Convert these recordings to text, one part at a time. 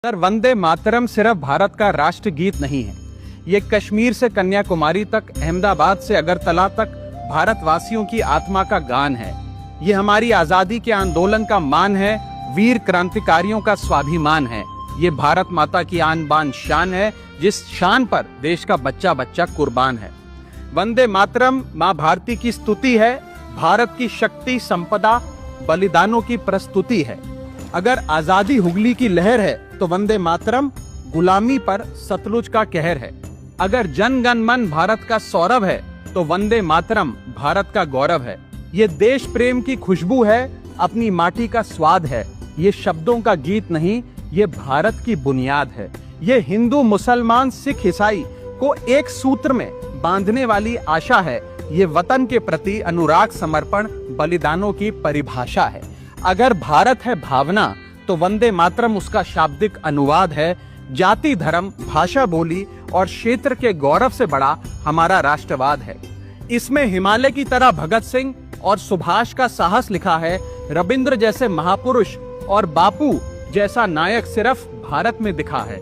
Sir, Vande Mataram सिर्फ भारत का राष्ट्रगीत नहीं है। ये कश्मीर से कन्याकुमारी तक, अहमदाबाद से अगरतला तक भारतवासियों की आत्मा का गान है। ये हमारी आजादी के आंदोलन का मान है, वीर क्रांतिकारियों का स्वाभिमान है। ये भारत माता की आन बान शान है, जिस शान पर देश का बच्चा बच्चा कुर्बान है। वंदे मातरम माँ भारती की स्तुति है, भारत की शक्ति, संपदा, बलिदानों की प्रस्तुति है। अगर आजादी हुगली की लहर है तो वंदे मातरम गुलामी पर सतलुज का कहर है। अगर जन गण मन भारत का सौरभ है तो वंदे मातरम भारत का गौरव है। ये देश प्रेम की खुशबू है, अपनी माटी का स्वाद है। ये शब्दों का गीत नहीं, ये भारत की बुनियाद है। ये हिंदू, मुसलमान, सिख, ईसाई को एक सूत्र में बांधने वाली आशा है। ये वतन के प्रति अनुराग, समर्पण, बलिदानों की परिभाषा है। अगर भारत है भावना तो वंदे मातरम उसका शाब्दिक अनुवाद है। जाति, धर्म, भाषा, बोली और क्षेत्र के गौरव से बड़ा हमारा राष्ट्रवाद है। इसमें हिमालय की तरह भगत सिंह और सुभाष का साहस लिखा है। रविंद्र जैसे महापुरुष और बापू जैसा नायक सिर्फ भारत में दिखा है।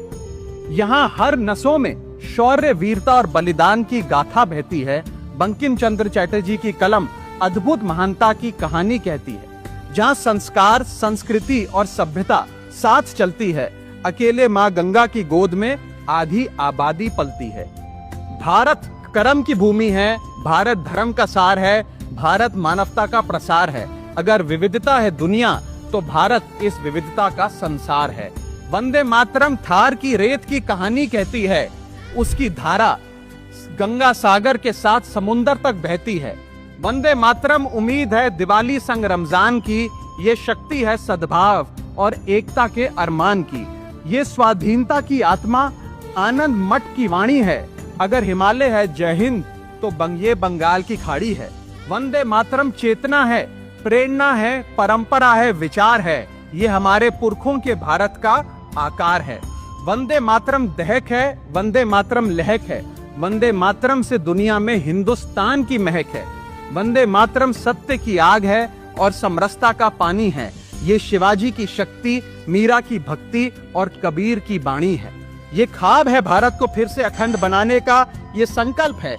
यहाँ हर नसों में शौर्य, वीरता और बलिदान की गाथा बहती है। बंकिम चंद्र चटर्जी की कलम अद्भुत महानता की कहानी कहती है। जहाँ संस्कार, संस्कृति और सभ्यता साथ चलती है, अकेले माँ गंगा की गोद में आधी आबादी पलती है। भारत कर्म की भूमि है, भारत धर्म का सार है, भारत मानवता का प्रसार है। अगर विविधता है दुनिया तो भारत इस विविधता का संसार है। वंदे मातरम थार की रेत की कहानी कहती है। उसकी धारा गंगा सागर के साथ समुंदर तक बहती है। वंदे मातरम उम्मीद है दिवाली संग रमजान की। ये शक्ति है सद्भाव और एकता के अरमान की। ये स्वाधीनता की आत्मा, आनंद मठ की वाणी है। अगर हिमालय है जय हिंद तो ये बंगाल की खाड़ी है। वंदे मातरम चेतना है, प्रेरणा है, परंपरा है, विचार है। ये हमारे पुरखों के भारत का आकार है। वंदे मातरम दहक है, वंदे मातरम लहक है। वंदे मातरम से दुनिया में हिंदुस्तान की महक है। वंदे मातरम सत्य की आग है और समरसता का पानी है। ये शिवाजी की शक्ति, मीरा की भक्ति और कबीर की बाणी है। ये ख्वाब है भारत को फिर से अखंड बनाने का। ये संकल्प है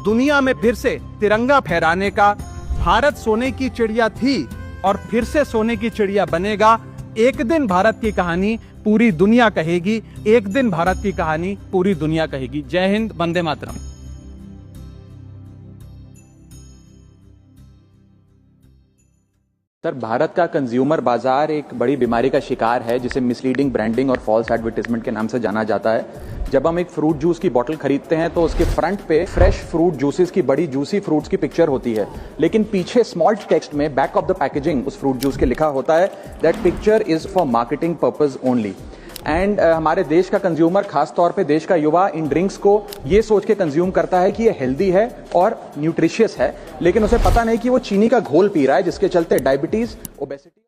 दुनिया में फिर से तिरंगा फहराने का। भारत सोने की चिड़िया थी और फिर से सोने की चिड़िया बनेगा। एक दिन भारत की कहानी पूरी दुनिया कहेगी। एक दिन भारत की कहानी पूरी दुनिया कहेगी। जय हिंद, वंदे मातरम। सर, भारत का कंज्यूमर बाजार एक बड़ी बीमारी का शिकार है, जिसे मिसलीडिंग ब्रांडिंग और फॉल्स एडवर्टाइजमेंट के नाम से जाना जाता है। जब हम एक फ्रूट जूस की बोतल खरीदते हैं तो उसके फ्रंट पे फ्रेश फ्रूट जूसेस की बड़ी जूसी फ्रूट्स की पिक्चर होती है, लेकिन पीछे स्मॉल टेक्स्ट में बैक ऑफ द पैकेजिंग उस फ्रूट जूस के लिखा होता है that picture is for marketing purpose only. And हमारे देश का कंज्यूमर, खास तौर पे देश का युवा, इन ड्रिंक्स को ये सोच के कंज्यूम करता है कि ये हेल्दी है और न्यूट्रिशियस है, लेकिन उसे पता नहीं कि वो चीनी का घोल पी रहा है, जिसके चलते डायबिटीज, ओबेसिटी